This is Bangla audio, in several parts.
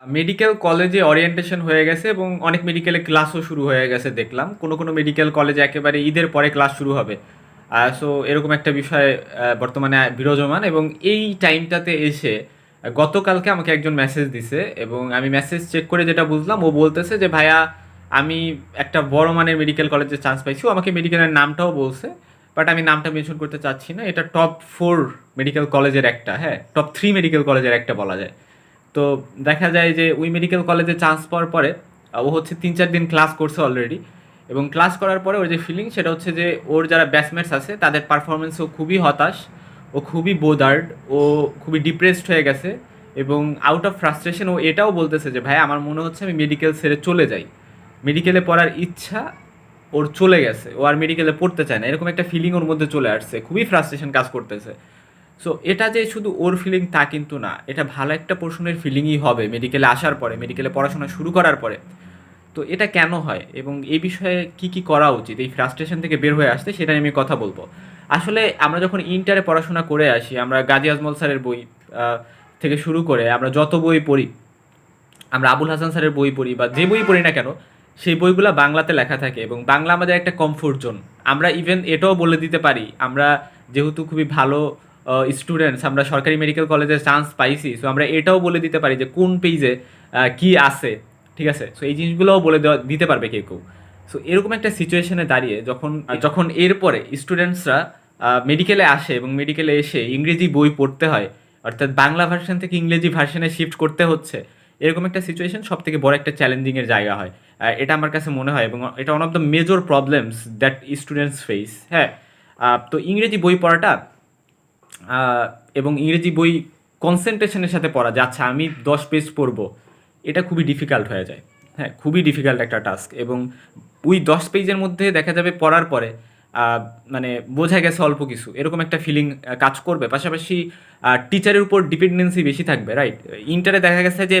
মেডিকেল কলেজে ওরিয়েন্টেশন হয়ে গেছে এবং অনেক মেডিকেলে ক্লাসও শুরু হয়ে গেছে দেখলাম। কোনো কোনো মেডিকেল কলেজে একেবারে ঈদের পরে ক্লাস শুরু হবে। সো এরকম একটা বিষয় বর্তমানে বিরাজমান এবং এই টাইমটাতে এসে গতকালকে আমাকে একজন মেসেজ দিছে এবং আমি মেসেজ চেক করে যেটা বুঝলাম, ও বলতেছে যে ভাইয়া আমি একটা বড় মানের মেডিকেল কলেজে চান্স পাইছি। ও আমাকে মেডিকেলের নামটাও বলছে, বাট আমি নামটা মেনশন করতে চাচ্ছি না। এটা টপ 4 মেডিকেল কলেজের একটা, হ্যাঁ, টপ 3 মেডিকেল কলেজের একটা বলা যায়। তো দেখা যায় যে ওই মেডিকেল কলেজে চান্স পাওয়ার পরে ও হচ্ছে 3-4 দিন ক্লাস করছে অলরেডি, এবং ক্লাস করার পরে ওর যে ফিলিং সেটা হচ্ছে যে ওর যারা ব্যাচমেটস আছে তাদের পারফরমেন্সও খুবই হতাশ, ও খুবই বোদার্ড, ও খুবই ডিপ্রেসড হয়ে গেছে। এবং আউট অফ ফ্রাস্ট্রেশন ও এটাও বলতেছে যে ভাই আমার মনে হচ্ছে আমি মেডিকেল ছেড়ে চলে যাই, মেডিকেলে পড়ার ইচ্ছা ওর চলে গেছে, ও আর মেডিকেলে পড়তে চায় না, এরকম একটা ফিলিং ওর মধ্যে চলে আসছে, খুবই ফ্রাস্ট্রেশন কাজ করতেছে। সো এটা যে শুধু ওর ফিলিং তা কিন্তু না, এটা ভালো একটা পোর্শনের ফিলিংই হবে মেডিকেলে আসার পরে, মেডিকেলে পড়াশোনা শুরু করার পরে। তো এটা কেন হয় এবং এই বিষয়ে কি কি করা উচিত এই ফ্রাস্ট্রেশন থেকে বের হয়ে আসতে, সেটা নিয়ে আমি কথা বলবো। আসলে আমরা যখন ইন্টারে পড়াশোনা করে আসি, আমরা গাজী আজমল স্যারের বই আহ, থেকে শুরু করে আমরা যত বই পড়ি, আমরা আবুল হাসান স্যারের বই পড়ি বা যে বই পড়ি না কেন, সেই বইগুলো বাংলাতে লেখা থাকে এবং বাংলা আমাদের একটা কমফোর্ট জোন। আমরা ইভেন এটাও বলে দিতে পারি, আমরা যেহেতু খুবই ভালো স্টুডেন্টস, আমরা সরকারি মেডিকেল কলেজে চান্স পাইছি, সো আমরা এটাও বলে দিতে পারি যে কোন পেজে কি আছে, ঠিক আছে। সো এই জিনিসগুলোও বলে দিতে পারবে কেউ কেউ। সো এরকম একটা সিচুয়েশনে দাঁড়িয়ে যখন যখন এরপরে স্টুডেন্টসরা মেডিকেলে আসে এবং মেডিকেলে এসে ইংরেজি বই পড়তে হয়, অর্থাৎ বাংলা ভার্সন থেকে ইংরেজি ভার্সনে শিফট করতে হচ্ছে, এরকম একটা সিচুয়েশন সব থেকে বড় একটা চ্যালেঞ্জিংয়ের জায়গা হয়। এটা আমার কাছে মনে হয় এবং এটা one of the major problems that students face. হ্যাঁ, তো ইংরেজি বই পড়াটা এবং ইংরেজি বই কনসেন্ট্রেশনের সাথে পড়া, যে আচ্ছা আমি 10 পেজ পড়বো, এটা খুবই ডিফিকাল্ট হয়ে যায়। হ্যাঁ, খুবই ডিফিকাল্ট একটা টাস্ক। এবং ওই 10 পেজের মধ্যে দেখা যাবে পড়ার পরে মানে বোঝা গেছে অল্প কিছু, এরকম একটা ফিলিং কাজ করবে। পাশাপাশি টিচারের উপর ডিপেন্ডেন্সি বেশি থাকবে, রাইট? ইন্টারে দেখা গেছে যে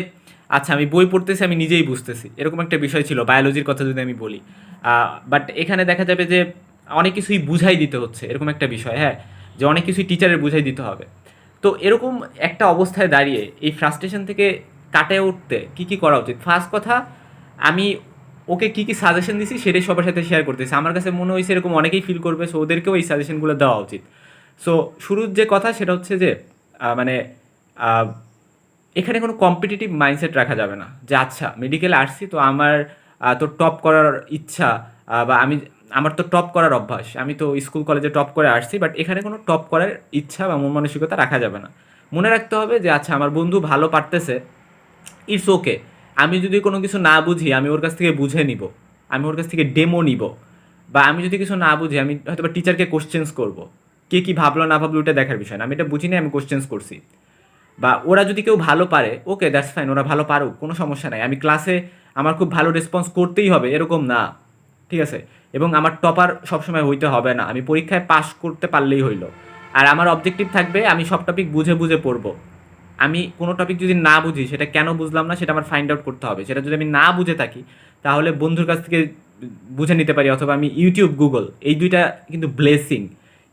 আচ্ছা আমি বই পড়তেছি, আমি নিজেই বুঝতেছি, এরকম একটা বিষয় ছিল বায়োলজির কথা যদি আমি বলি। বাট এখানে দেখা যাবে যে অনেক কিছুই বুঝাই দিতে হচ্ছে, এরকম একটা বিষয়, হ্যাঁ, যে অনেক কিছুই টিচারের বুঝাই দিতে হবে। তো এরকম একটা অবস্থায় দাঁড়িয়ে এই ফ্রাস্ট্রেশন থেকে কাটিয়ে উঠতে কী কী করা উচিত? ফার্স্ট কথা, আমি ওকে কী কী সাজেশন দিছি সেটাই সবার সাথে শেয়ার করতেছি। আমার কাছে মনে হয়েছে এরকম অনেকেই ফিল করবে, সো ওদেরকেও এই সাজেশনগুলো দেওয়া উচিত। সো শুরুর যে কথা সেটা হচ্ছে যে মানে আহ, এখানে কোনো কম্পিটিটিভ মাইন্ডসেট রাখা যাবে না, যে আচ্ছা মেডিকেলে আসছি তো আমার তো টপ করার ইচ্ছা, বা আমার তো টপ করার অভ্যাস, আমি তো স্কুল কলেজে টপ করে আসছি, বাট এখানে কোনো টপ করার ইচ্ছা বা মন মানসিকতা রাখা যাবে না। মনে রাখতে হবে যে আচ্ছা আমার বন্ধু ভালো পারতেছে, ইটস ওকে। আমি যদি কোনো কিছু না বুঝি আমি ওর কাছ থেকে বুঝে নিব, আমি ওর কাছ থেকে ডেমো নিব। বা আমি যদি কিছু না বুঝি আমি হয়তো বা টিচারকে কোশ্চেন্স করব, কে কী ভাবলো না ভাবলো ওটা দেখার বিষয় না, আমি এটা বুঝি না, আমি কোশ্চেন্স করছি। বা ওরা যদি কেউ ভালো পারে, ওকে দ্যাটস ফাইন, ওরা ভালো পারুক, কোনো সমস্যা নাই। আমি ক্লাসে আমার খুব ভালো রেসপন্স করতেই হবে এরকম না, ঠিক আছে? এবং আমার টপার সবসময় হইতে হবে না, আমি পরীক্ষায় পাশ করতে পারলেই হইলো। আর আমার অবজেক্টিভ থাকবে আমি সব টপিক বুঝে বুঝে পড়বো। আমি কোনো টপিক যদি না বুঝি সেটা কেন বুঝলাম না সেটা আমার ফাইন্ড আউট করতে হবে। সেটা যদি আমি না বুঝে থাকি তাহলে বন্ধুর কাছ থেকে বুঝে নিতে পারি, অথবা আমি ইউটিউব, গুগল, এই দুইটা কিন্তু ব্লেসিং।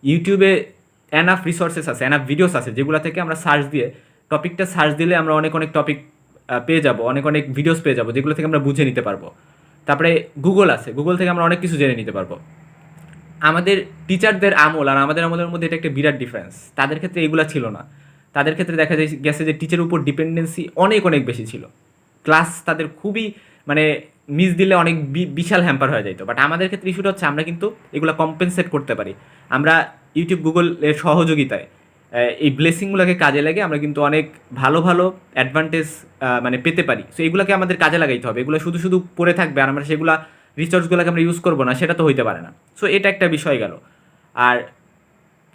ইউটিউবে এনাফ রিসোর্সেস আছে, এনাফ ভিডিওস আছে, যেগুলো থেকে আমরা সার্চ দিয়ে টপিকটা সার্চ দিলে আমরা অনেক অনেক টপিক পেয়ে যাব, অনেক অনেক ভিডিওস পেয়ে যাব, যেগুলো থেকে আমরা বুঝে নিতে পারবো। তারপরে গুগল আছে, গুগল থেকে আমরা অনেক কিছু জেনে নিতে পারবো। আমাদের টিচারদের আমল আর আমাদের আমলের মধ্যে এটা একটা বিরাট ডিফারেন্স। তাদের ক্ষেত্রে এগুলো ছিল না। তাদের ক্ষেত্রে দেখা গেছে যে টিচারের উপর ডিপেন্ডেন্সি অনেক অনেক বেশি ছিল। ক্লাস তাদের খুবই মানে মিস দিলে অনেক বিশাল হ্যাম্পার হয়ে যাইতো। বাট আমাদের ক্ষেত্রে ইস্যুটা হচ্ছে আমরা কিন্তু এগুলো কম্পেনসেট করতে পারি। আমরা ইউটিউব, গুগল এর সহযোগিতায় এই ব্লেসিংগুলোকে কাজে লাগে আমরা কিন্তু অনেক ভালো ভালো অ্যাডভান্টেজ মানে পেতে পারি। সো এগুলোকে আমাদের কাজে লাগাইতে হবে। এগুলো শুধু শুধু পড়ে থাকবে আর আমরা সেগুলো রিসোর্সগুলোকে আমরা ইউজ করবো না, সেটা তো হইতে পারে না। সো এটা একটা বিষয় গেল। আর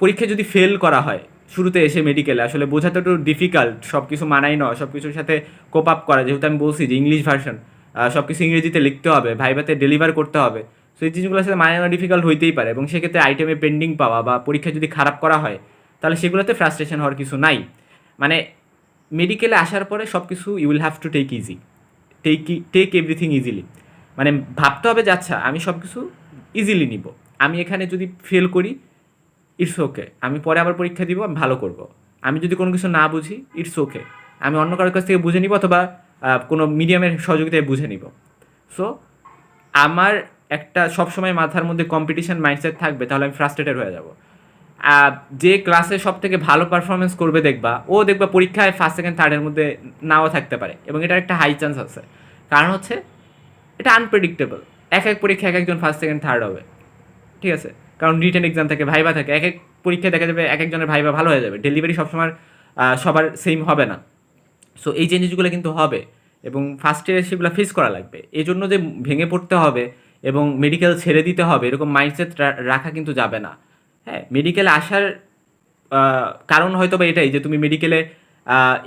পরীক্ষায় যদি ফেল করা হয় শুরুতে এসে মেডিকেলে, আসলে বোঝাতে একটু ডিফিকাল্ট, সব কিছু মানাই নয়, সব কিছুর সাথে কোপ আপ করা, যেহেতু আমি বলছি যে ইংলিশ ভার্সন, সব কিছু ইংরেজিতে লিখতে হবে, ভাইভাতে ডেলিভার করতে হবে। সো এই জিনিসগুলোর সাথে মানানো ডিফিকাল্ট হইতেই পারে এবং সেক্ষেত্রে আইটেমে পেন্ডিং পাওয়া বা পরীক্ষা যদি খারাপ করা হয় তাহলে সেগুলোতে ফ্রাস্ট্রেশন হওয়ার কিছু নাই। মানে মেডিকেলে আসার পরে সব কিছু you will have to take easy, take everything easily. মানে ভাবতে হবে যে আচ্ছা আমি সব কিছু ইজিলি নিব, আমি এখানে যদি ফেল করি ইটস ওকে, আমি পরে আবার পরীক্ষা দিব, আমি ভালো করব। আমি যদি কোনো কিছু না বুঝি ইটস ওকে, আমি অন্য কারোর কাছ থেকে বুঝে নিব, অথবা কোনো মিডিয়ামের সহযোগিতায় বুঝে নিব। সো আমার একটা সবসময় মাথার মধ্যে কম্পিটিশন মাইন্ডসেট থাকবে, তাহলে আমি ফ্রাস্ট্রেটেড হয়ে যাব। যে ক্লাসে সব থেকে ভালো পারফরমেন্স করবে দেখবা পরীক্ষায় ফার্স্ট সেকেন্ড থার্ডের মধ্যে নাও থাকতে পারে, এবং এটার একটা হাই চান্স আছে। কারণ হচ্ছে এটা আনপ্রেডিক্টেবল। এক এক পরীক্ষা এক একজন ফার্স্ট সেকেন্ড থার্ড হবে, ঠিক আছে? কারণ রিটেন এক্সাম থাকে, ভাইবা থাকে, এক এক পরীক্ষায় দেখা যাবে এক একজনের ভাইবা ভালো হয়ে যাবে, ডেলিভারি সবসময় সবার সেম হবে না। সো এই জিনিসগুলো কিন্তু হবে, এবং ফার্স্ট ইয়ারে সেগুলো ফেস করা লাগবে। এই জন্য যে ভেঙে পড়তে হবে এবং মেডিকেল ছেড়ে দিতে হবে এরকম মাইন্ডসেট রাখা কিন্তু যাবে না। হ্যাঁ, মেডিকেলে আসার কারণ হয়তো বা এটাই যে তুমি মেডিকেলে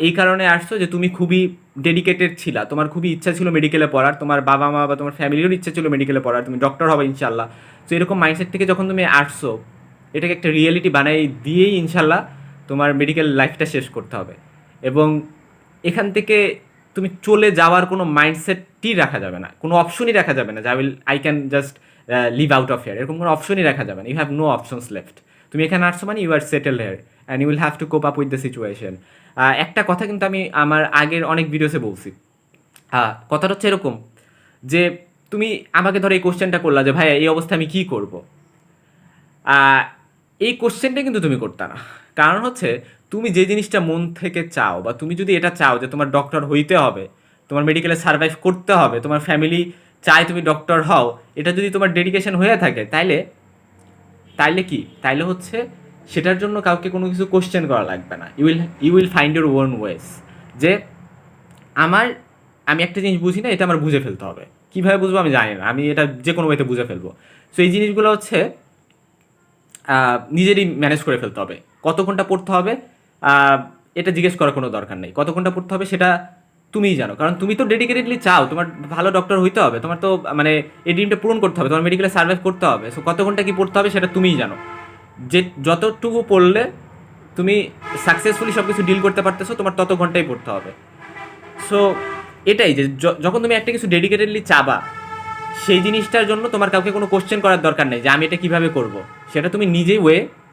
এই কারণে আসছো যে তুমি খুবই ডেডিকেটেড ছিলা, তোমার খুবই ইচ্ছা ছিল মেডিকেলে পড়ার, তোমার বাবা মা বা তোমার ফ্যামিলিরও ইচ্ছা ছিল মেডিকেলে পড়ার, তুমি ডক্টর হবে ইনশাল্লাহ। তো এরকম মাইন্ডসেট থেকে যখন তুমি আসছো, এটাকে একটা রিয়েলিটি বানাই দিয়েই ইনশাল্লাহ তোমার মেডিকেল লাইফটা শেষ করতে হবে। এবং এখান থেকে তুমি চলে যাওয়ার কোনো মাইন্ডসেটই রাখা যাবে না, কোনো অপশনই রাখা যাবে না যে I can just leave out of here, এরকম কোনো অপশনই রাখা যাবে না। You have no options left. তুমি এখানে আসছো মানে you are settle here and you will have to cope up with the situation. একটা কথা কিন্তু আমি আমার আগের অনেক ভিডিওসে বলছি। কথাটা হচ্ছে এরকম যে তুমি আমাকে ধরো এই কোশ্চেনটা করলা যে ভাই এই অবস্থায় আমি কী করবো, এই কোশ্চেনটা কিন্তু তুমি করতে না। কারণ হচ্ছে তুমি যে জিনিসটা মন থেকে চাও, বা তুমি যদি এটা চাও যে তোমার ডক্টর হইতে হবে, তোমার মেডিকেলে সার্ভাইভ করতে হবে, তোমার ফ্যামিলি চায় তুমি ডক্টর হও, এটা যদি তোমার ডেডিকেশন হয়ে থাকে, তাইলে তাইলে কি তাইলে হচ্ছে সেটার জন্য কাউকে কোনো কিছু কোশ্চেন করা লাগবে না। You will find your own ways. যে আমি একটা জিনিস বুঝি না, এটা আমার বুঝে ফেলতে হবে। কীভাবে বুঝবো আমি জানি না, আমি এটা যে কোনো ওয়েতে বুঝে ফেলবো। সো এই জিনিসগুলো হচ্ছে নিজেরই ম্যানেজ করে ফেলতে হবে। কত ঘন্টা পড়তে হবে এটা জিজ্ঞেস করার কোনো দরকার নেই। কত ঘন্টা পড়তে হবে সেটা তুমিই জানো, কারণ তুমি তো ডেডিকেটেডলি চাও তোমার ভালো ডক্টর হইতে হবে, তোমার তো মানে এই ড্রিমটা পূরণ করতে হবে, তোমার মেডিকেলে সার্ভাইভ করতে হবে। সো কত ঘন্টা কী পড়তে হবে সেটা তুমিই জানো। যে যতটুকু পড়লে তুমি সাকসেসফুলি সব কিছু ডিল করতে পারতেছো, তোমার তত ঘন্টাই পড়তে হবে। সো এটাই যে যখন তুমি একটা কিছু ডেডিকেটেডলি চাবা, সেই জিনিসটার জন্য তোমার কাউকে কোনো কোশ্চেন করার দরকার নেই যে আমি এটা কীভাবে করব। সেটা তুমি নিজেই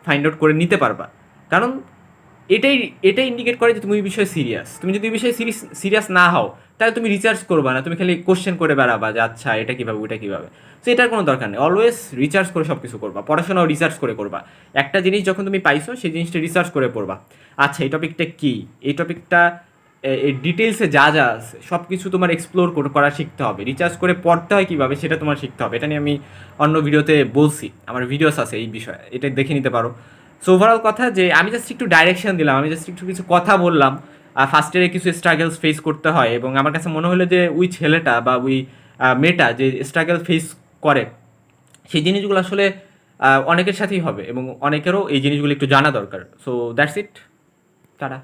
ফাইন্ড আউট করে নিতে পারবা। কারণ এটাই ইন্ডিকেট করে যে তুমি এই বিষয়ে সিরিয়াস। তুমি যদি এই বিষয়ে সিরিয়াস না হও, তাহলে তুমি রিসার্চ করবা না, তুমি খালি কোশ্চেন করে বেড়াবা যে আচ্ছা এটা কীভাবে ওইটা কীভাবে। সো এটার কোনো দরকার নেই। অলওয়েজ রিসার্চ করে সব কিছু করবা, পড়াশোনাও রিসার্চ করে করবা। একটা জিনিস যখন তুমি পাইছো সেই জিনিসটা রিসার্চ করে পড়বা। আচ্ছা এই টপিকটা কী, এই টপিকটা এই ডিটেলসে যা যা আছে সব কিছু তোমার এক্সপ্লোর করা শিখতে হবে। রিসার্চ করে পড়তে হয় কীভাবে সেটা তোমার শিখতে হবে। এটা নিয়ে আমি অন্য ভিডিওতে বলছি, আমার ভিডিওস আছে এই বিষয়ে, এটা দেখে নিতে পারো। সো ওভারঅল কথা যে আমি জাস্ট একটু ডাইরেকশন দিলাম, আমি জাস্ট একটু কিছু কথা বললাম। ফার্স্ট ইয়ারে কিছু স্ট্রাগলস ফেস করতে হয়, এবং আমার কাছে মনে হলো যে ওই ছেলেটা বা ওই মেয়েটা যে স্ট্রাগল ফেস করে, সেই জিনিসগুলো আসলে অনেকের সাথেই হবে, এবং অনেকেরও এই জিনিসগুলো একটু জানা দরকার। So that's it, tata.